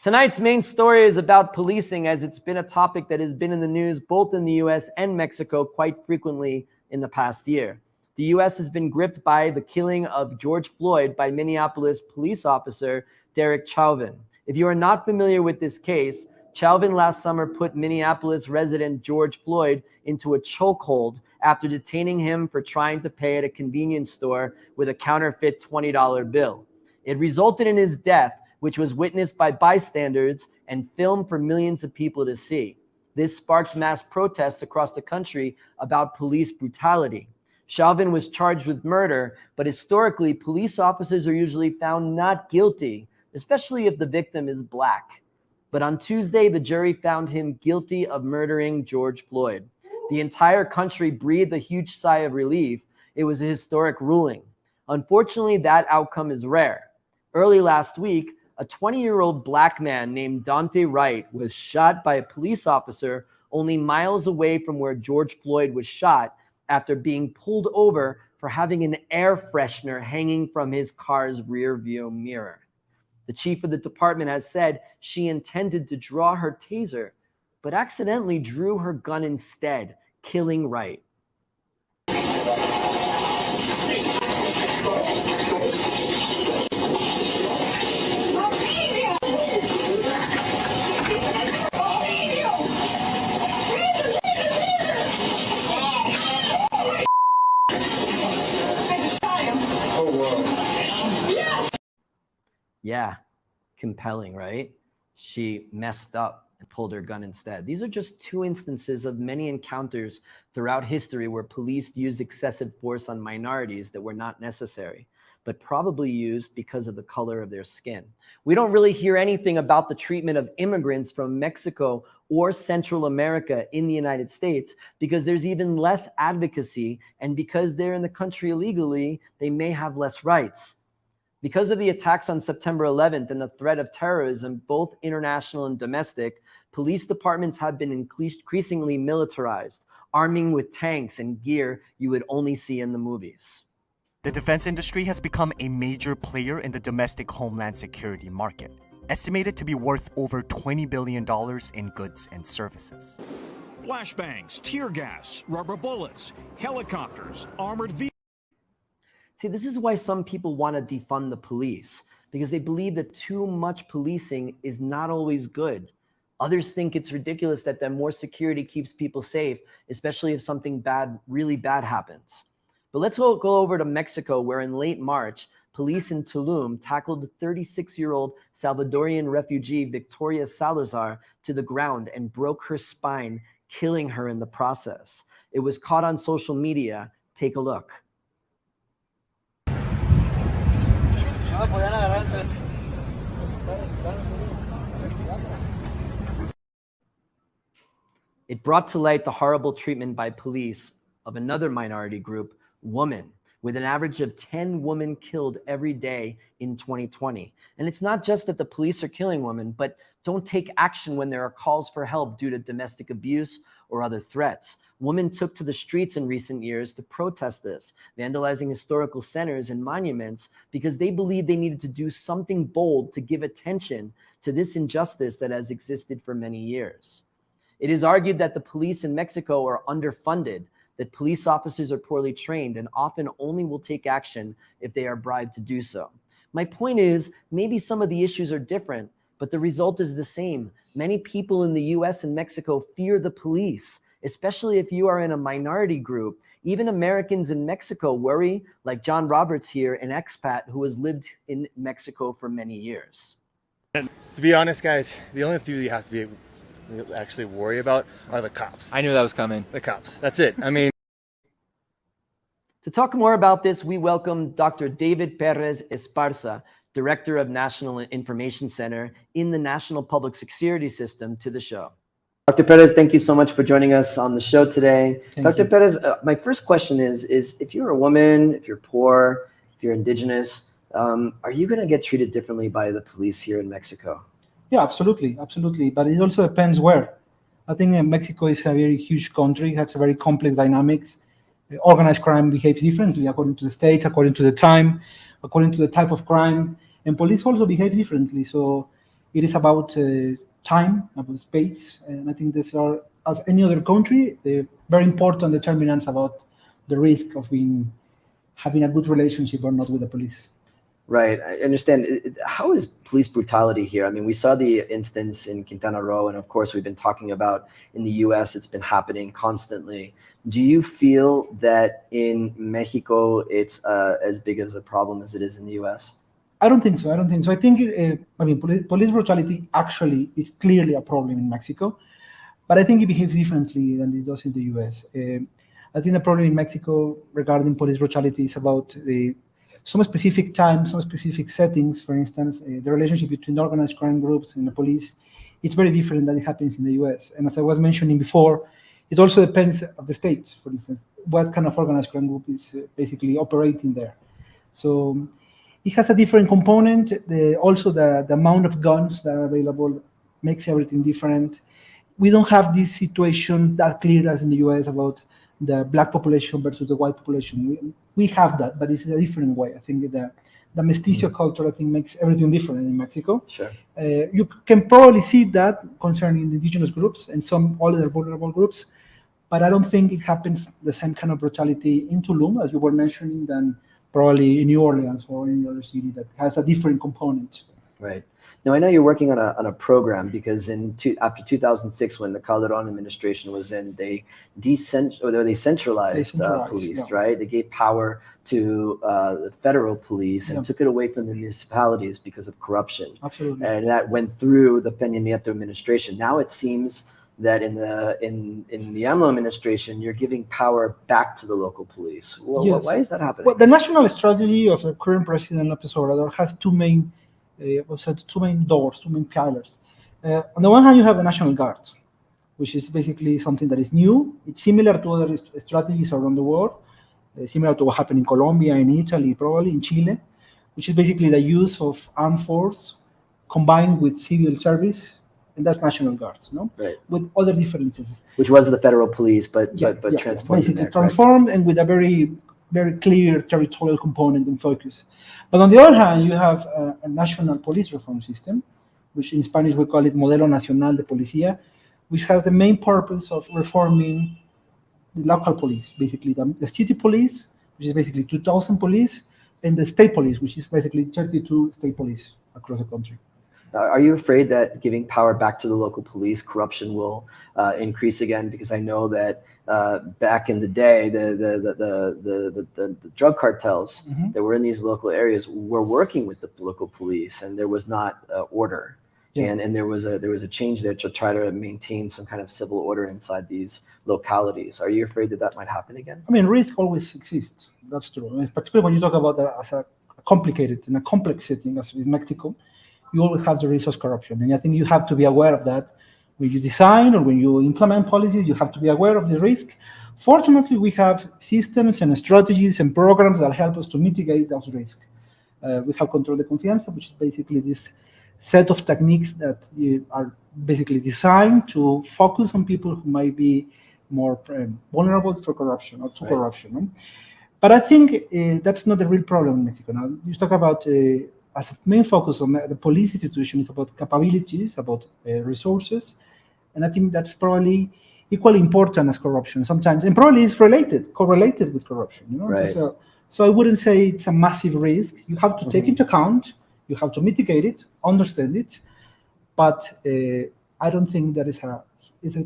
Tonight's main story is about policing, as it's been a topic that has been in the news both in the US and Mexico quite frequently in the past year. The US has been gripped by the killing of George Floyd by Minneapolis police officer Derek Chauvin. If you are not familiar with this case, Chauvin last summer put Minneapolis resident George Floyd into a chokehold after detaining him for trying to pay at a convenience store with a counterfeit $20 bill. It resulted in his death, which was witnessed by bystanders and filmed for millions of people to see. This sparked mass protests across the country about police brutality. Chauvin was charged with murder, but historically, police officers are usually found not guilty, especially if the victim is Black. But on Tuesday, the jury found him guilty of murdering George Floyd. The entire country breathed a huge sigh of relief. It was a historic ruling. Unfortunately, that outcome is rare. Early last week, a 20-year-old Black man named Daunte Wright was shot by a police officer only miles away from where George Floyd was shot after being pulled over for having an air freshener hanging from his car's rear view mirror. The chief of the department has said she intended to draw her taser, but accidentally drew her gun instead, killing Wright. Yeah, compelling, right? She messed up and pulled her gun instead. These are just two instances of many encounters throughout history where police used excessive force on minorities that were not necessary, but probably used because of the color of their skin. We don't really hear anything about the treatment of immigrants from Mexico or Central America in the United States because there's even less advocacy, and because they're in the country illegally, they may have less rights. Because of the attacks on September 11th and the threat of terrorism, both international and domestic, police departments have been increasingly militarized, arming with tanks and gear you would only see in the movies. The defense industry has become a major player in the domestic homeland security market, estimated to be worth over $20 billion in goods and services. Flashbangs, tear gas, rubber bullets, helicopters, armored vehicles. See, this is why some people want to defund the police, because they believe that too much policing is not always good. Others think it's ridiculous that more security keeps people safe, especially if something bad, really bad happens. But let's go over to Mexico, where in late March, police in Tulum tackled 36-year-old Salvadorian refugee Victoria Salazar to the ground and broke her spine, killing her in the process. It was caught on social media. Take a look. It brought to light the horrible treatment by police of another minority group, women, with an average of 10 women killed every day in 2020. And it's not just that the police are killing women, but don't take action when there are calls for help due to domestic abuse or other threats. Women took to the streets in recent years to protest this, vandalizing historical centers and monuments because they believed they needed to do something bold to give attention to this injustice that has existed for many years. It is argued that the police in Mexico are underfunded, that police officers are poorly trained and often only will take action if they are bribed to do so. My point is, maybe some of the issues are different, but the result is the same. Many people in the US and Mexico fear the police, especially if you are in a minority group. Even Americans in Mexico worry, like John Roberts here, an expat who has lived in Mexico for many years. And to be honest, guys, the only thing you have to actually worry about are the cops. I knew that was coming. The cops. That's it. I mean, to talk more about this, we welcome Dr. David Pérez Esparza, Director of National Information Center in the National Public Security System, to the show. Dr. Perez, thank you so much for joining us on the show today. Dr. Perez, my first question is if you're a woman, if you're poor, if you're indigenous, are you going to get treated differently by the police here in Mexico? Yeah, absolutely. But it also depends where. I think Mexico is a very huge country, has a very complex dynamics. Organized crime behaves differently according to the state, according to the time, according to the type of crime, and police also behave differently. So It is about time, about space, and I think these are, as any other country, very important determinants about the risk of having a good relationship or not with the police. Right. I understand. How is police brutality here? I mean, we saw the instance in Quintana Roo, and of course, we've been talking about in the US, it's been happening constantly. Do you feel that in Mexico, it's as big as a problem as it is in the US? I don't think so. I think, police brutality actually is clearly a problem in Mexico, but I think it behaves differently than it does in the US. I think the problem in Mexico regarding police brutality is about some specific times, some specific settings. For instance, the relationship between organized crime groups and the police, it's very different than it happens in the US. And as I was mentioning before, it also depends on the state, for instance, what kind of organized crime group is basically operating there. So it has a different component. Also, the amount of guns that are available makes everything different. We don't have this situation that clear as in the US about the black population versus the white population. We have that, but it's a different way. I think the mestizo culture, I think, makes everything different in Mexico. Sure. You can probably see that concerning the indigenous groups and some other vulnerable groups, but I don't think it happens the same kind of brutality in Tulum, as you were mentioning, than probably in New Orleans or any other city that has a different component. Right. Now, I know you're working on a program because after 2006, when the Calderon administration was in, they decentralized police, yeah. right? They gave power to the federal police and took it away from the municipalities because of corruption. Absolutely. And that went through the Peña Nieto administration. Now it seems that in the AMLO administration, you're giving power back to the local police. Well, Yes. why is that happening? Well, the national strategy of the current president, López Obrador, has two main doors, two main pillars. On the one hand, you have the National Guard, which is basically something that is new. It's similar to other strategies around the world, similar to what happened in Colombia, in Italy, probably in Chile, which is basically the use of armed force combined with civil service, and that's National Guards, no? Right. With other differences. Which was the federal police, but transformed. Basically transformed and with a very, very clear territorial component and focus. But on the other hand, you have a national police reform system, which in Spanish we call it Modelo Nacional de Policía, which has the main purpose of reforming the local police, basically the city police, which is basically 2,000 police, and the state police, which is basically 32 state police across the country. Are you afraid that giving power back to the local police, corruption will increase again? Because I know that back in the day, the drug cartels that were in these local areas were working with the local police, and there was not order. Yeah. And there was a change there to try to maintain some kind of civil order inside these localities. Are you afraid that that might happen again? I mean, risk always exists. That's true. I mean, particularly when you talk about as a complicated in a complex setting, as with Mexico, you always have the risk of corruption. And I think you have to be aware of that. When you design or when you implement policies, you have to be aware of the risk. Fortunately, we have systems and strategies and programs that help us to mitigate those risks. We have Control de Confianza, which is basically this set of techniques that are basically designed to focus on people who might be more vulnerable for corruption or to corruption. But I think that's not the real problem in Mexico. Now, you talk about as a main focus on the police institution is about capabilities, about resources, and I think that's probably equally important as corruption sometimes, and probably is correlated with corruption. You know, right. So I wouldn't say it's a massive risk. You have to take into account, you have to mitigate it, understand it, but I don't think that is a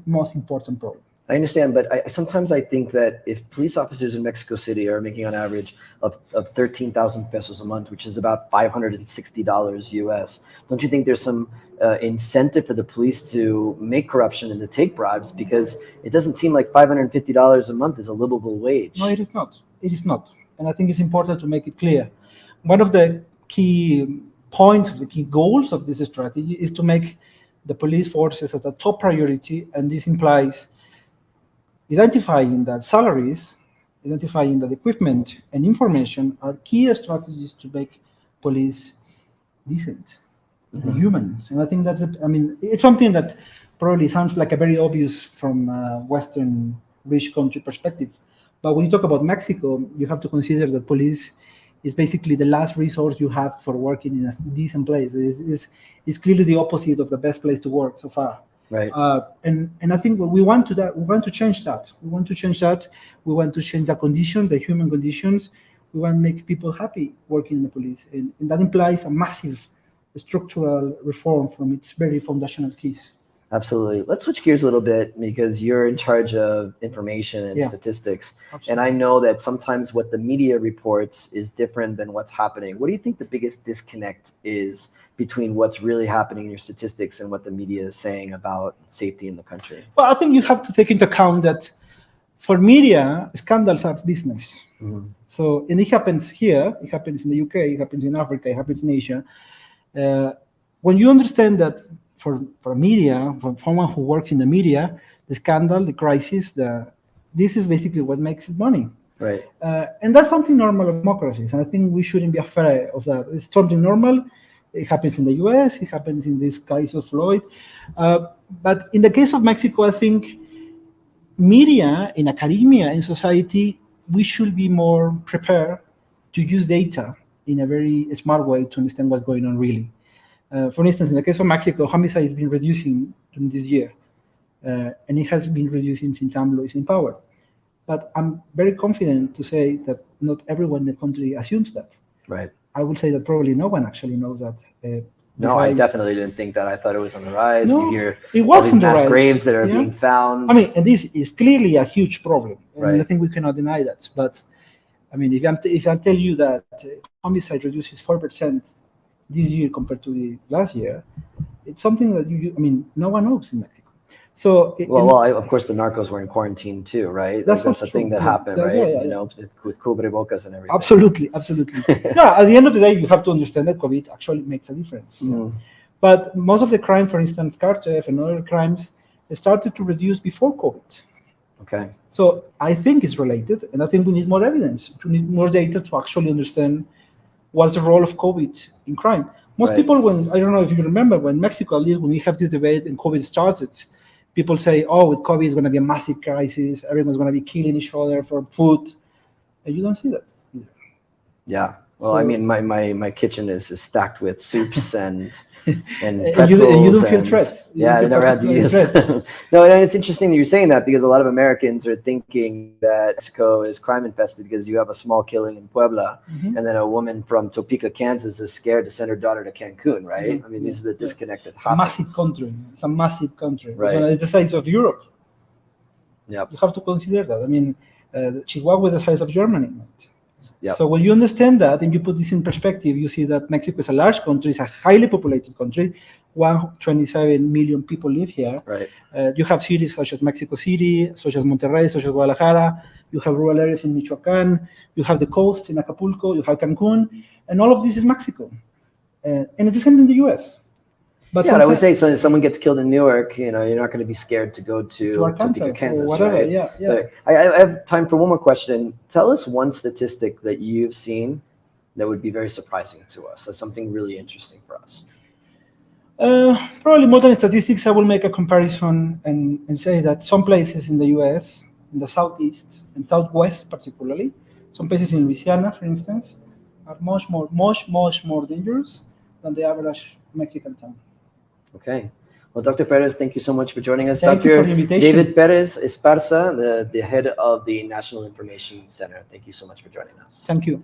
most important problem. I understand, but sometimes I think that if police officers in Mexico City are making on average of 13,000 pesos a month, which is about $560 US, don't you think there's some incentive for the police to make corruption and to take bribes? Because it doesn't seem like $550 a month is a livable wage. No, it is not. It is not. And I think it's important to make it clear. One of the key points, the key goals of this strategy is to make the police forces as a top priority, and this implies identifying that salaries, identifying that equipment and information are key strategies to make police decent, humans. And I think it's something that probably sounds like a very obvious from Western rich country perspective. But when you talk about Mexico, you have to consider that police is basically the last resource you have for working in a decent place. Is clearly the opposite of the best place to work so far. Right. And I think we want to change that. We want to change that. We want to change the conditions, the human conditions. We want to make people happy working in the police, and that implies a massive structural reform from its very foundational keys. Absolutely. Let's switch gears a little bit because you're in charge of information and statistics. Absolutely. And I know that sometimes what the media reports is different than what's happening. What do you think the biggest disconnect is between what's really happening in your statistics and what the media is saying about safety in the country? Well, I think you have to take into account that for media, scandals are business. Mm-hmm. So, and it happens here, it happens in the UK, it happens in Africa, it happens in Asia. When you understand that for media, for someone who works in the media, the scandal, the crisis, this is basically what makes money. Right. And that's something normal of democracies. And I think we shouldn't be afraid of that. It's something normal. It happens in the US, it happens in this case of Floyd. But in the case of Mexico, I think media, in academia, in society, we should be more prepared to use data in a very smart way to understand what's going on really. For instance, in the case of Mexico, homicide has been reducing during this year, and it has been reducing since AMLO is in power. But I'm very confident to say that not everyone in the country assumes that. Right. I would say that probably no one actually knows that. No, I definitely didn't think that. I thought it was on the rise. No, you hear it all was these on the mass rise. graves that are Yeah. being found. I mean, and this is clearly a huge problem. And Right. I think we cannot deny that. But I mean, if I tell you that homicide reduces 4% this year compared to the last year, it's something that no one knows in Mexico. So, Of course, the narcos were in quarantine too, right? That's That's a true. thing that Yeah. happened, Yeah, right? yeah, yeah, You know, with cubrebocas and everything. absolutely. Yeah, at the end of the day, you have to understand that COVID actually makes a difference. Mhm. But most of the crime, for instance, car theft and other crimes, started to reduce before COVID. Okay. So I think it's related, and I think we need more evidence, we need more data to actually understand what's the role of COVID in crime. Most Right. people, I don't know if you remember, when Mexico, at least when we have this debate and COVID started, people say, oh, with COVID, it's going to be a massive crisis. Everyone's going to be killing each other for food. And you don't see that either. Yeah. Well, So- I mean, my kitchen is stacked with soups and And pretzels. you don't feel threat. You Yeah, don't I feel never had to particularly use threat. No, and it's interesting that you're saying that because a lot of Americans are thinking that Mexico is crime infested because you have a small killing in Puebla, Mhm. and then a woman from Topeka, Kansas is scared to send her daughter to Cancun, right? Yeah, I mean, these are the disconnected It's a massive country. It's a massive country. Right. It's the size of Europe. Yep. You have to consider that. I mean, Chihuahua is the size of Germany. Yep. So when you understand that and you put this in perspective, you see that Mexico is a large country, it's a highly populated country. 127 million people live here. Right. You have cities such as Mexico City, such as Monterrey, such as Guadalajara. You have rural areas in Michoacán. You have the coast in Acapulco. You have Cancun. And all of this is Mexico. And it's the same in the US. But Yeah, I would sometimes- say so. Someone gets killed in Newark, you know, you're not going to be scared to go to Arkansas Topeka, Kansas, or whatever. right? Yeah. But I have time for one more question. Tell us one statistic that you've seen that would be very surprising to us. That's something really interesting for us. Probably more than statistics, I will make a comparison and say that some places in the US, in the southeast and southwest particularly, some places in Louisiana, for instance, are much more dangerous than the average Mexican town. Okay. Well, Dr. Perez, thank you so much for joining us. Thank you Dr. for the invitation. David Pérez Esparza, the head of the National Information Center. Thank you so much for joining us. Thank you.